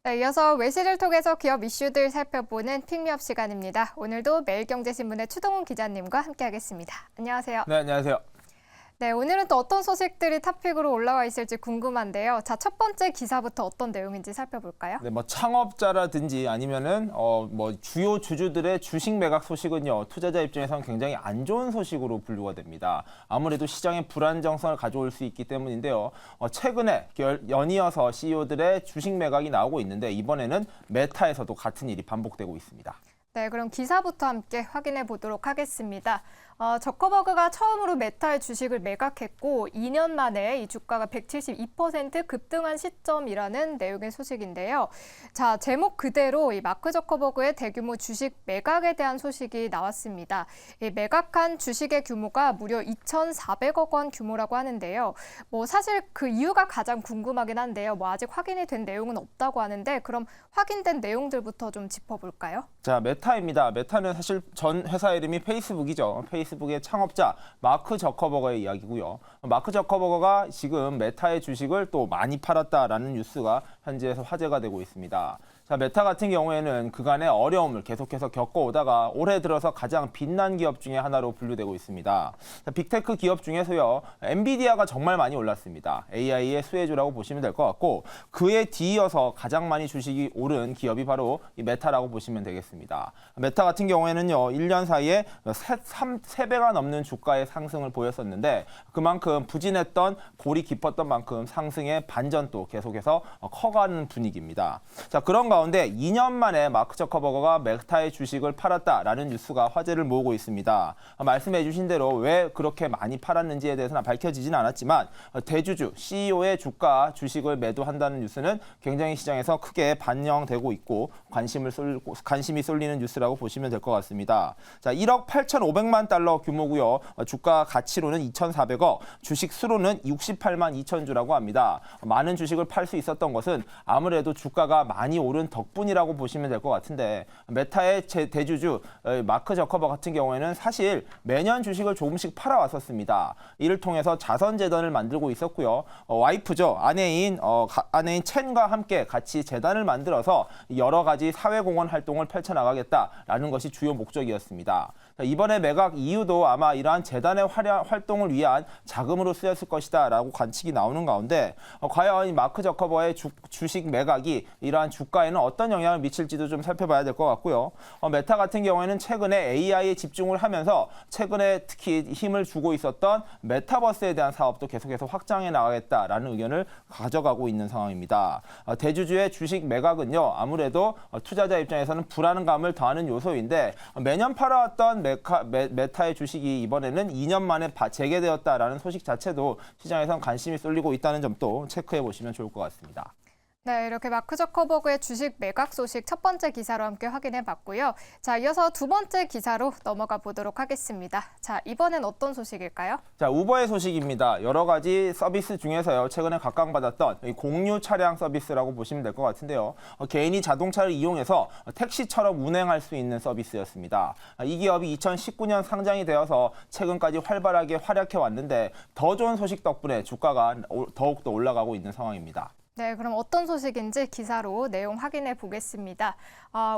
네, 이어서 외신을 통해서 기업 이슈들 살펴보는 픽미업 시간입니다. 오늘도 매일경제신문의 추동훈 기자님과 함께하겠습니다. 안녕하세요. 네, 안녕하세요. 네, 오늘은 또 어떤 소식들이 탑픽으로 올라와 있을지 궁금한데요. 자, 첫 번째 기사부터 어떤 내용인지 살펴볼까요? 네, 창업자라든지 아니면은 주요 주주들의 주식 매각 소식은요, 투자자 입장에서는 굉장히 안 좋은 소식으로 분류가 됩니다. 아무래도 시장의 불안정성을 가져올 수 있기 때문인데요. 최근에 연이어서 CEO들의 주식 매각이 나오고 있는데 이번에는 메타에서도 같은 일이 반복되고 있습니다. 네, 그럼 기사부터 함께 확인해 보도록 하겠습니다. 저커버그가 처음으로 메타의 주식을 매각했고 2년 만에 이 주가가 172% 급등한 시점이라는 내용의 소식인데요. 자, 제목 그대로 이 마크 저커버그의 대규모 주식 매각에 대한 소식이 나왔습니다. 이 매각한 주식의 규모가 무려 2,400억 원 규모라고 하는데요. 사실 그 이유가 가장 궁금하긴 한데요. 아직 확인이 된 내용은 없다고 하는데 그럼 확인된 내용들부터 좀 짚어볼까요? 자, 메타입니다. 메타는 사실 전 회사 이름이 페이스북이죠. 페이스북의 창업자 마크 저커버거의 이야기고요. 마크 저커버거가 지금 메타의 주식을 또 많이 팔았다라는 뉴스가 현지에서 화제가 되고 있습니다. 자, 메타 같은 경우에는 그간의 어려움을 계속해서 겪어오다가 올해 들어서 가장 빛난 기업 중에 하나로 분류되고 있습니다. 자, 빅테크 기업 중에서요, 엔비디아가 정말 많이 올랐습니다. AI의 수혜주라고 보시면 될 것 같고 그에 뒤이어서 가장 많이 주식이 오른 기업이 바로 이 메타라고 보시면 되겠습니다. 메타 같은 경우에는요, 1년 사이에 3배가 넘는 주가의 상승을 보였었는데 그만큼 부진했던 골이 깊었던 만큼 상승의 반전도 계속해서 커가는 분위기입니다. 자, 그런 가운데 2년 만에 마크 저커버거가 메타의 주식을 팔았다라는 뉴스가 화제를 모으고 있습니다. 말씀해 주신 대로 왜 그렇게 많이 팔았는지에 대해서는 밝혀지진 않았지만 대주주 CEO의 주가 주식을 매도한다는 뉴스는 굉장히 시장에서 크게 반영되고 있고 관심이 쏠리는 뉴스라고 보시면 될 것 같습니다. 자, 1억 8,500만 달러 규모고요. 주가 가치로는 2,400억, 주식 수로는 68만 2천 주라고 합니다. 많은 주식을 팔 수 있었던 것은 아무래도 주가가 많이 오른 덕분이라고 보시면 될 것 같은데 메타의 대주주 마크 저커버거 같은 경우에는 사실 매년 주식을 조금씩 팔아왔었습니다. 이를 통해서 자선재단을 만들고 있었고요. 와이프죠. 아내인 첸과 함께 같이 재단을 만들어서 여러 가지 사회공헌 활동을 펼쳐나가겠다라는 것이 주요 목적이었습니다. 이번에 매각 이유도 아마 이러한 재단의 활동을 위한 자금으로 쓰였을 것이다 라고 관측이 나오는 가운데 과연 이 마크 저커버의 주식 매각이 이러한 주가에는 어떤 영향을 미칠지도 좀 살펴봐야 될 것 같고요. 메타 같은 경우에는 최근에 AI에 집중을 하면서 최근에 특히 힘을 주고 있었던 메타버스에 대한 사업도 계속해서 확장해 나가겠다라는 의견을 가져가고 있는 상황입니다. 대주주의 주식 매각은요, 아무래도 투자자 입장에서는 불안감을 더하는 요소인데 매년 팔아왔던 메타의 주식이 이번에는 2년 만에 재개되었다라는 소식 자체도 시장에선 관심이 쏠리고 있다는 점도 체크해 보시면 좋을 것 같습니다. 네, 이렇게 마크 저커버그의 주식 매각 소식 첫 번째 기사로 함께 확인해 봤고요. 자, 이어서 두 번째 기사로 넘어가 보도록 하겠습니다. 자, 이번엔 어떤 소식일까요? 자, 우버의 소식입니다. 여러 가지 서비스 중에서요, 최근에 각광받았던 공유 차량 서비스라고 보시면 될 것 같은데요. 개인이 자동차를 이용해서 택시처럼 운행할 수 있는 서비스였습니다. 이 기업이 2019년 상장이 되어서 최근까지 활발하게 활약해 왔는데 더 좋은 소식 덕분에 주가가 더욱더 올라가고 있는 상황입니다. 네, 그럼 어떤 소식인지 기사로 내용 확인해 보겠습니다.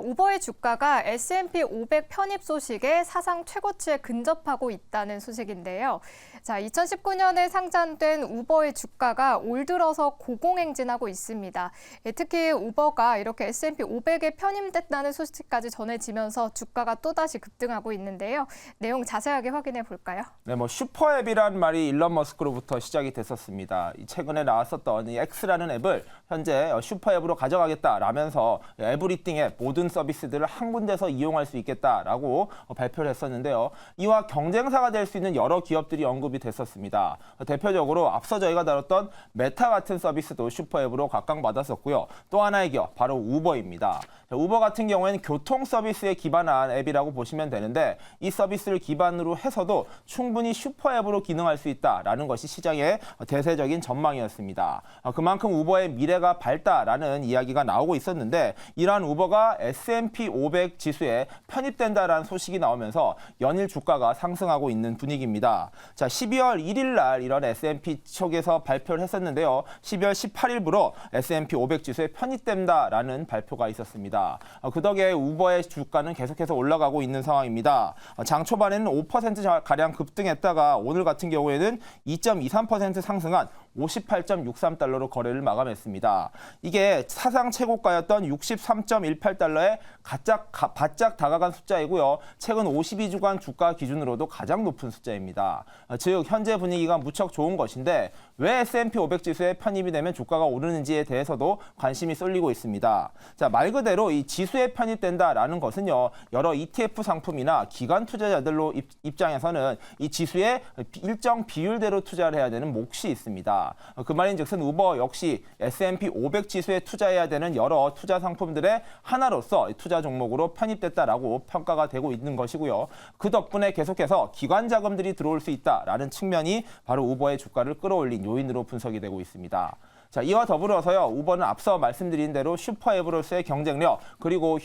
우버의 주가가 S&P 500 편입 소식에 사상 최고치에 근접하고 있다는 소식인데요. 자, 2019년에 상장된 우버의 주가가 올 들어서 고공행진하고 있습니다. 특히 우버가 이렇게 S&P 500에 편입됐다는 소식까지 전해지면서 주가가 또다시 급등하고 있는데요. 내용 자세하게 확인해 볼까요? 네, 슈퍼앱이라는 말이 일론 머스크로부터 시작이 됐었습니다. 최근에 나왔었던 이 X라는 앱을 현재 슈퍼앱으로 가져가겠다라면서 에브리띵 앱 모든 서비스들을 한 군데서 이용할 수 있겠다라고 발표를 했었는데요. 이와 경쟁사가 될 수 있는 여러 기업들이 언급이 됐었습니다. 대표적으로 앞서 저희가 다뤘던 메타 같은 서비스도 슈퍼앱으로 각광받았었고요. 또 하나의 기업, 바로 우버입니다. 우버 같은 경우에는 교통 서비스에 기반한 앱이라고 보시면 되는데 이 서비스를 기반으로 해서도 충분히 슈퍼앱으로 기능할 수 있다라는 것이 시장의 대세적인 전망이었습니다. 그만큼 우버의 우버의 미래가 밝다라는 이야기가 나오고 있었는데 이러한 우버가 S&P 500 지수에 편입된다라는 소식이 나오면서 연일 주가가 상승하고 있는 분위기입니다. 자, 12월 1일 날 이런 S&P 쪽에서 발표를 했었는데요. 12월 18일부로 S&P 500 지수에 편입된다라는 발표가 있었습니다. 그 덕에 우버의 주가는 계속해서 올라가고 있는 상황입니다. 장 초반에는 5%가량 급등했다가 오늘 같은 경우에는 2.23% 상승한 58.63달러로 거래를 마감했습니다. 이게 사상 최고가였던 63.18달러에 바짝 다가간 숫자이고요. 최근 52주간 주가 기준으로도 가장 높은 숫자입니다. 즉 현재 분위기가 무척 좋은 것인데 왜 S&P 500 지수에 편입이 되면 주가가 오르는지에 대해서도 관심이 쏠리고 있습니다. 자, 말 그대로 이 지수에 편입된다라는 것은요. 여러 ETF 상품이나 기관 투자자들로 입장에서는 이 지수에 일정 비율대로 투자를 해야 되는 몫이 있습니다. 그 말인즉슨 우버 역시 S&P 500 지수에 투자해야 되는 여러 투자 상품들의 하나로서 투자 종목으로 편입됐다라고 평가가 되고 있는 것이고요. 그 덕분에 계속해서 기관 자금들이 들어올 수 있다라는 측면이 바로 우버의 주가를 끌어올린 요인으로 분석이 되고 있습니다. 자, 이와 더불어서요. 우버는 앞서 말씀드린 대로 슈퍼앱으로서의 경쟁력 그리고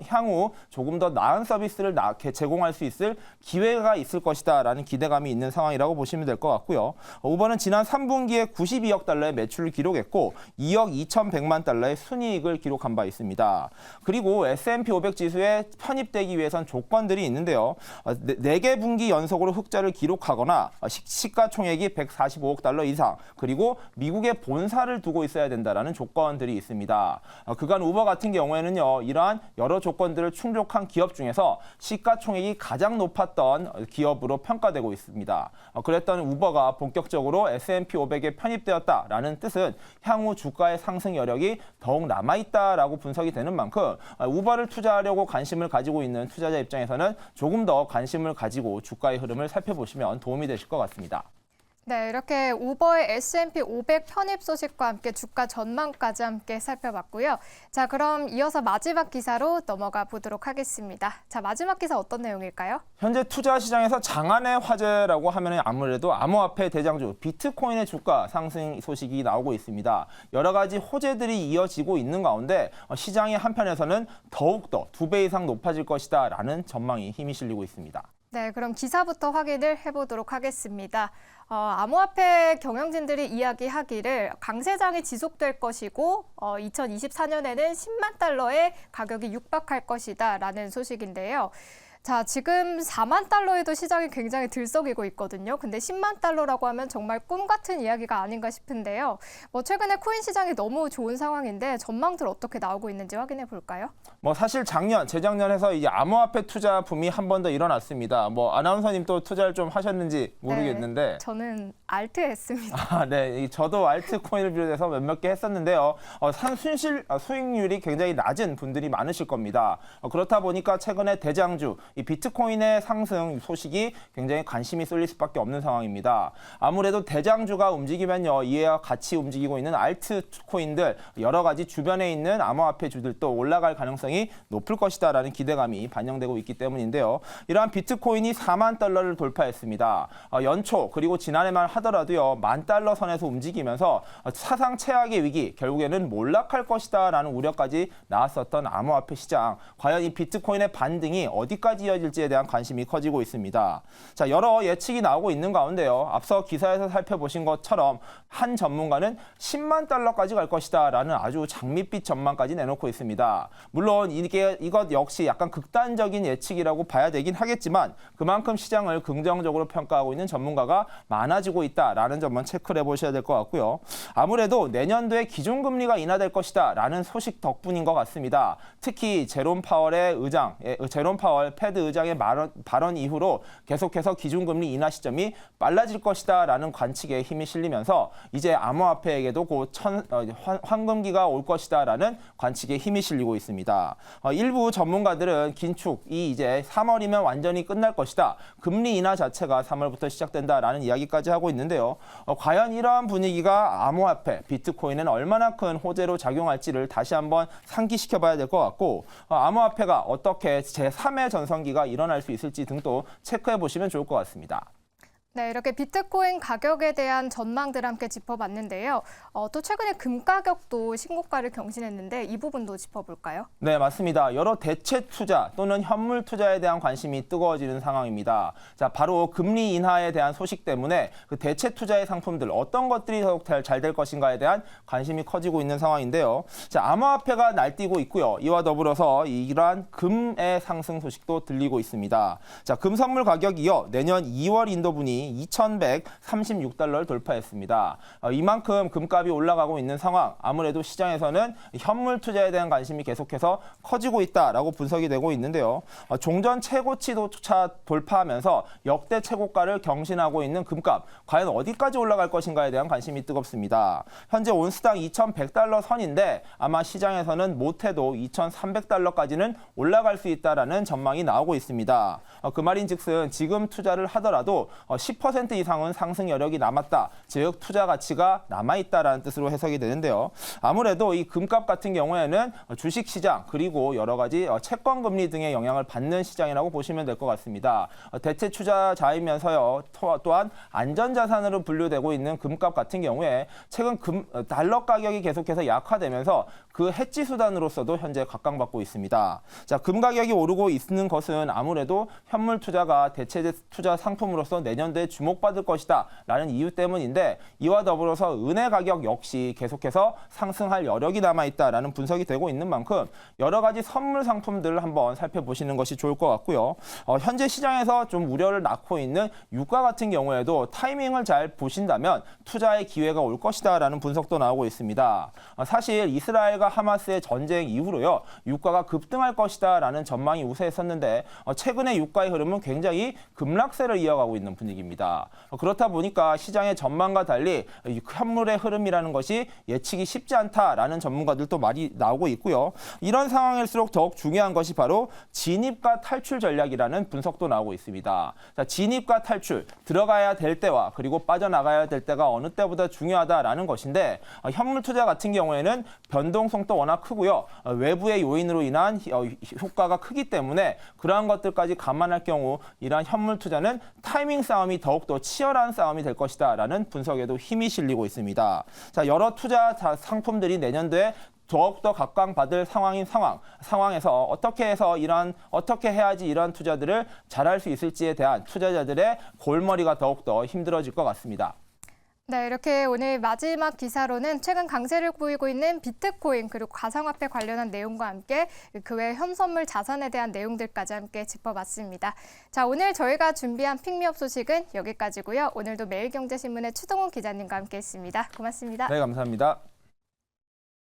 향후 조금 더 나은 서비스를 제공할 수 있을 기회가 있을 것이다라는 기대감이 있는 상황이라고 보시면 될 것 같고요. 우버는 지난 3분기에 92억 달러의 매출을 기록했고 2억 2,100만 달러의 순이익을 기록한 바 있습니다. 그리고 S&P 500 지수에 편입되기 위해선 조건들이 있는데요. 4개 분기 연속으로 흑자를 기록하거나 시가총액이 145억 달러 이상 그리고 미국의 본사를 두고 있어야 된다라는 조건들이 있습니다. 그간 우버 같은 경우에는요. 이러한 여러 조건들을 충족한 기업 중에서 시가총액이 가장 높았던 기업으로 평가되고 있습니다. 그랬던 우버가 본격적으로 S&P 500에 편입되었다라는 뜻은 향후 주가의 상승 여력이 더욱 남아있다라고 분석이 되는 만큼 우버를 투자하려고 관심을 가지고 있는 투자자 입장에서는 조금 더 관심을 가지고 주가의 흐름을 살펴보시면 도움이 되실 것 같습니다. 네, 이렇게 우버의 S&P 500 편입 소식과 함께 주가 전망까지 함께 살펴봤고요. 자, 그럼 이어서 마지막 기사로 넘어가 보도록 하겠습니다. 자, 마지막 기사 어떤 내용일까요? 현재 투자 시장에서 장안의 화제라고 하면 아무래도 암호화폐 대장주 비트코인의 주가 상승 소식이 나오고 있습니다. 여러 가지 호재들이 이어지고 있는 가운데 시장의 한편에서는 더욱더 2배 이상 높아질 것이다라는 전망이 힘이 실리고 있습니다. 네, 그럼 기사부터 확인을 해보도록 하겠습니다. 암호화폐 경영진들이 이야기하기를 강세장이 지속될 것이고 2024년에는 10만 달러의 가격이 육박할 것이다라는 소식인데요. 자, 지금 4만 달러에도 시장이 굉장히 들썩이고 있거든요. 근데 10만 달러라고 하면 정말 꿈 같은 이야기가 아닌가 싶은데요. 최근에 코인 시장이 너무 좋은 상황인데 전망들 어떻게 나오고 있는지 확인해 볼까요? 사실 재작년 해서 이제 암호화폐 투자 붐이 한 번 더 일어났습니다. 아나운서님 또 투자를 좀 하셨는지 모르겠는데. 네, 저는 알트 했습니다. 네, 저도 알트코인을 비롯해서 몇몇 개 했었는데요. 수익률이 굉장히 낮은 분들이 많으실 겁니다. 그렇다 보니까 최근에 대장주 이 비트코인의 상승 소식이 굉장히 관심이 쏠릴 수밖에 없는 상황입니다. 아무래도 대장주가 움직이면요, 이와 같이 움직이고 있는 알트코인들 여러 가지 주변에 있는 암호화폐 주들도 올라갈 가능성이 높을 것이다라는 기대감이 반영되고 있기 때문인데요. 이러한 비트코인이 4만 달러를 돌파했습니다. 연초 그리고 지난해만 하더라도요, 10,000달러 선에서 움직이면서 사상 최악의 위기, 결국에는 몰락할 것이다라는 우려까지 나왔었던 암호화폐 시장. 과연 이 비트코인의 반등이 어디까지 이어질지에 대한 관심이 커지고 있습니다. 자, 여러 예측이 나오고 있는 가운데요. 앞서 기사에서 살펴보신 것처럼 한 전문가는 10만 달러까지 갈 것이다라는 아주 장밋빛 전망까지 내놓고 있습니다. 물론 이것 역시 약간 극단적인 예측이라고 봐야 되긴 하겠지만 그만큼 시장을 긍정적으로 평가하고 있는 전문가가 많아지고 있다라는 점만 체크를 해보셔야 될 것 같고요. 아무래도 내년도에 기준금리가 인하될 것이다라는 소식 덕분인 것 같습니다. 특히 제롬 파월 패드 의장의 발언 이후로 계속해서 기준금리 인하 시점이 빨라질 것이다라는 관측에 힘이 실리면서 이제 암호화폐에게도 곧 황금기가 올 것이다라는 관측에 힘이 실리고 있습니다. 일부 전문가들은 긴축이 이제 3월이면 완전히 끝날 것이다. 금리 인하 자체가 3월부터 시작된다라는 이야기까지 하고 있는데요. 과연 이러한 분위기가 암호화폐, 비트코인은 얼마나 큰 호재로 작용할지를 다시 한번 상기시켜봐야 될 것 같고 암호화폐가 어떻게 제3의 전성기가 일어날 수 있을지 등도 체크해 보시면 좋을 것 같습니다. 네, 이렇게 비트코인 가격에 대한 전망들 함께 짚어봤는데요. 또 최근에 금 가격도 신고가를 경신했는데 이 부분도 짚어볼까요? 네, 맞습니다. 여러 대체 투자 또는 현물 투자에 대한 관심이 뜨거워지는 상황입니다. 자, 바로 금리 인하에 대한 소식 때문에 그 대체 투자의 상품들 어떤 것들이 더욱 잘 될 것인가에 대한 관심이 커지고 있는 상황인데요. 자, 암호화폐가 날뛰고 있고요. 이와 더불어서 이러한 금의 상승 소식도 들리고 있습니다. 자, 금 선물 가격이요. 내년 2월 인도분이 2,136달러를 돌파했습니다. 이만큼 금값이 올라가고 있는 상황, 아무래도 시장에서는 현물 투자에 대한 관심이 계속해서 커지고 있다라고 분석이 되고 있는데요. 종전 최고치조차 돌파하면서 역대 최고가를 경신하고 있는 금값, 과연 어디까지 올라갈 것인가에 대한 관심이 뜨겁습니다. 현재 온스당 2,100달러 선인데 아마 시장에서는 못해도 2,300달러까지는 올라갈 수 있다라는 전망이 나오고 있습니다. 그 말인즉슨 지금 투자를 하더라도 10% 이상은 상승 여력이 남았다. 즉 투자 가치가 남아있다라는 뜻으로 해석이 되는데요. 아무래도 이 금값 같은 경우에는 주식시장 그리고 여러 가지 채권 금리 등의 영향을 받는 시장이라고 보시면 될 것 같습니다. 대체 투자자이면서요. 또한 안전자산으로 분류되고 있는 금값 같은 경우에 최근 달러 가격이 계속해서 약화되면서 그 해지 수단으로서도 현재 각광받고 있습니다. 자, 금 가격이 오르고 있는 것은 아무래도 현물 투자가 대체 투자 상품으로서 내년도에 주목받을 것이다 라는 이유 때문인데 이와 더불어서 은의 가격 역시 계속해서 상승할 여력이 남아있다라는 분석이 되고 있는 만큼 여러 가지 선물 상품들을 한번 살펴보시는 것이 좋을 것 같고요. 현재 시장에서 좀 우려를 낳고 있는 유가 같은 경우에도 타이밍을 잘 보신다면 투자의 기회가 올 것이다 라는 분석도 나오고 있습니다. 사실 이스라엘과 하마스의 전쟁 이후로요. 유가가 급등할 것이다 라는 전망이 우세했었는데 최근에 유가의 흐름은 굉장히 급락세를 이어가고 있는 분위기입니다. 그렇다 보니까 시장의 전망과 달리 현물의 흐름이라는 것이 예측이 쉽지 않다라는 전문가들도 많이 나오고 있고요. 이런 상황일수록 더욱 중요한 것이 바로 진입과 탈출 전략이라는 분석도 나오고 있습니다. 자, 진입과 탈출, 들어가야 될 때와 그리고 빠져나가야 될 때가 어느 때보다 중요하다라는 것인데 현물 투자 같은 경우에는 변동성도 워낙 크고요. 외부의 요인으로 인한 효과가 크기 때문에 그러한 것들까지 감안할 경우 이러한 현물 투자는 타이밍 싸움이 더욱더 치열한 싸움이 될 것이다라는 분석에도 힘이 실리고 있습니다. 자, 여러 투자 상품들이 내년도에 더욱더 각광받을 상황에서 어떻게 해야지 이러한 투자들을 잘할 수 있을지에 대한 투자자들의 골머리가 더욱더 힘들어질 것 같습니다. 네, 이렇게 오늘 마지막 기사로는 최근 강세를 보이고 있는 비트코인 그리고 가상화폐 관련한 내용과 함께 그 외 현선물 자산에 대한 내용들까지 함께 짚어봤습니다. 자, 오늘 저희가 준비한 픽미업 소식은 여기까지고요. 오늘도 매일경제신문의 추동훈 기자님과 함께했습니다. 고맙습니다. 네, 감사합니다.